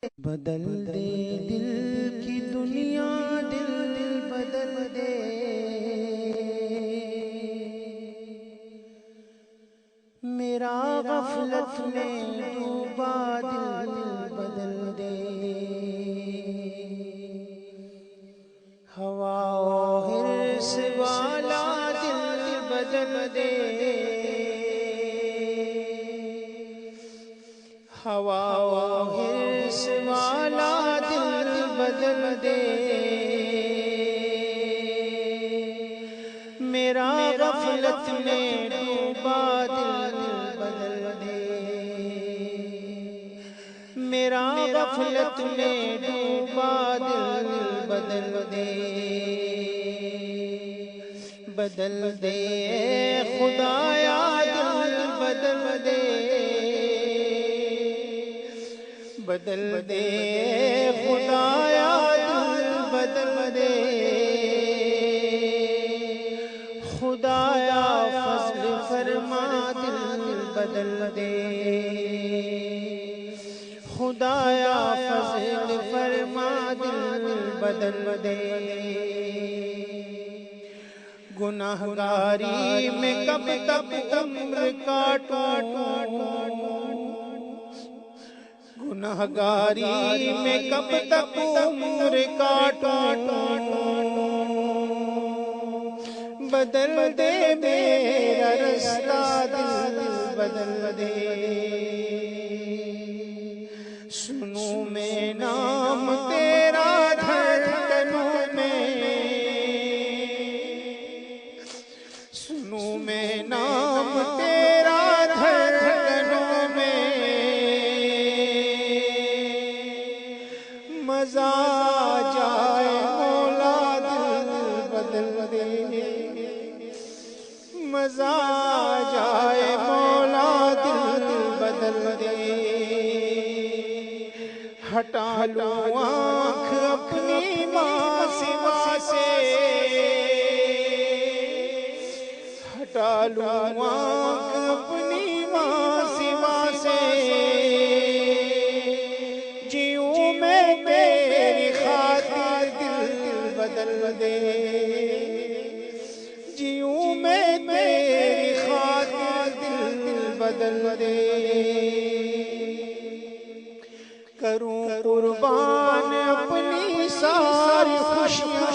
بدل دے دل کی دنیا، دل بدل دے، میرا غفلت میں ڈوبا دل بدل دے، ہوا و حرص والا دل بدل دے، ہوا و حرص والا دل بدل دے، میرا غفلت میں ڈوبا دل بدل دے، میرا غفلت میں ڈوبا دل بدل دے، بدل دے خدایا دل بدل دے، بدل دے خدایا دل بدل دے، خدایا فضل فرما دل بدل دے، خدایا فضل فرما دل بدل دے، گناہگاری میں کب تک عمر کاٹوں، گناہگاری میں کب تک عمر کاٹوں، بدل دے میرا رستہ دل بدل دے، سنوں میں نام تیرا دھڑکنوں میں، سنوں میں نام تیرا دھڑکنوں میں، مزہ جائے مولا دل بدل دے، مزہ جائے مولا دل بدل دے، ہٹا لوں آنکھ اپنی ماں سوا سے، ہٹا لوں آنکھ اپنی ماں سوا سے، جیوں میں تیری خاطر دل بدل دے، جیوں میں تیری خاطر دل بدل دے، کروں قربان اپنی ساری خوشیاں،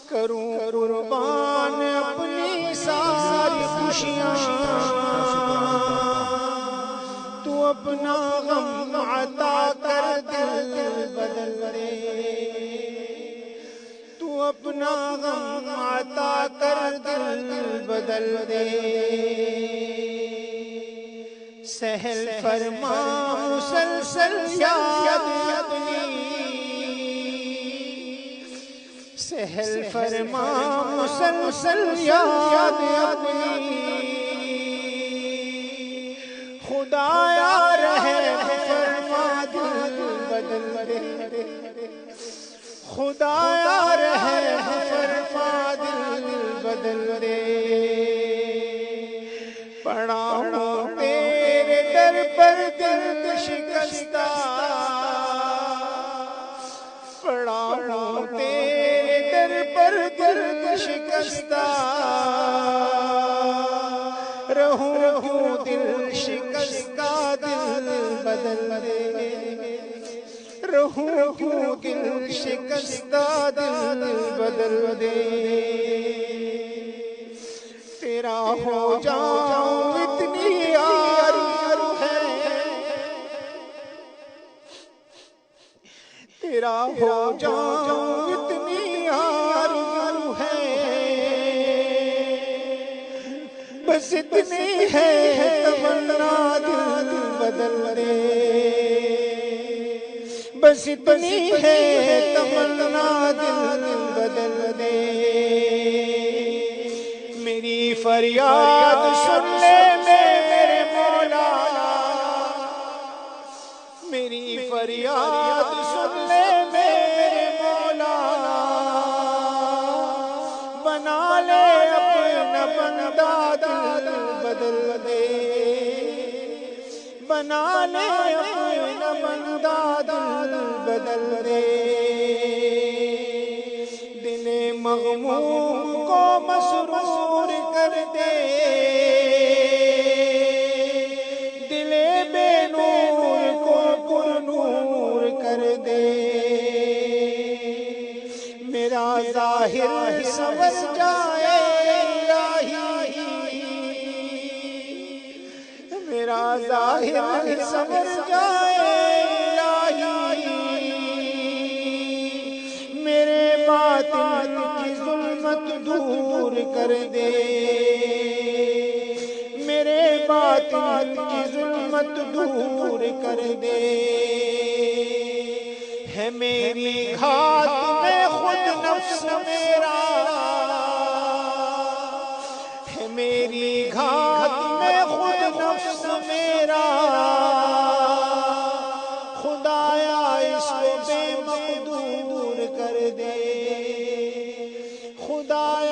کروں قربان اپنی ساری خوشیاں، تو اپنا غم عطا کر دل بدل دے، تو اپنا غم عطا کر دل بدل دے، سہل فرما مسلسل یاد اپنی، سہل فرما مسلسل یاد اپنی، خدایا رحم فرما دل بدل دے، خدایا رحم فرما دل بدل دے، پڑا ہوں تیرے در پر دل شکستہ، پڑا ہوں تیرے در پر دل شکستہ، رہوں کیوں دل شکستہ دل بدل دے، رہوں کیوں دل شکستہ دل بدل دے، تیرا ہو جاؤں اتنی آرزو ہے، تیرا ہو جاؤں اتنی آرزو ہے، بس اتنی ہے تمنا دل بدل دے، بس اتنی ہے تمنا دل بدل دے، میری فریاد سن لے میرے مولا، میری فریاد سن لے میرے مولا، بنا لے اپنا بندہ دل بدل دے، بنا لے اپنا بدل دے، دل مغموم کو مسرور کر دے، دل بے نور کو پر نور کر دے، میرا ظاہر سنور جائے الہی، میرا ظاہر سنور جائے الہی، میرے باطن کی ظلمت دور کر دے، میرے باطن کی ظلمت دور کر دے، ہے میری گھات میں خود نفس میرا، ہے میری گھات میں خود نفس میرا، خدایا اس کو بے مقدور کر دے، خدایا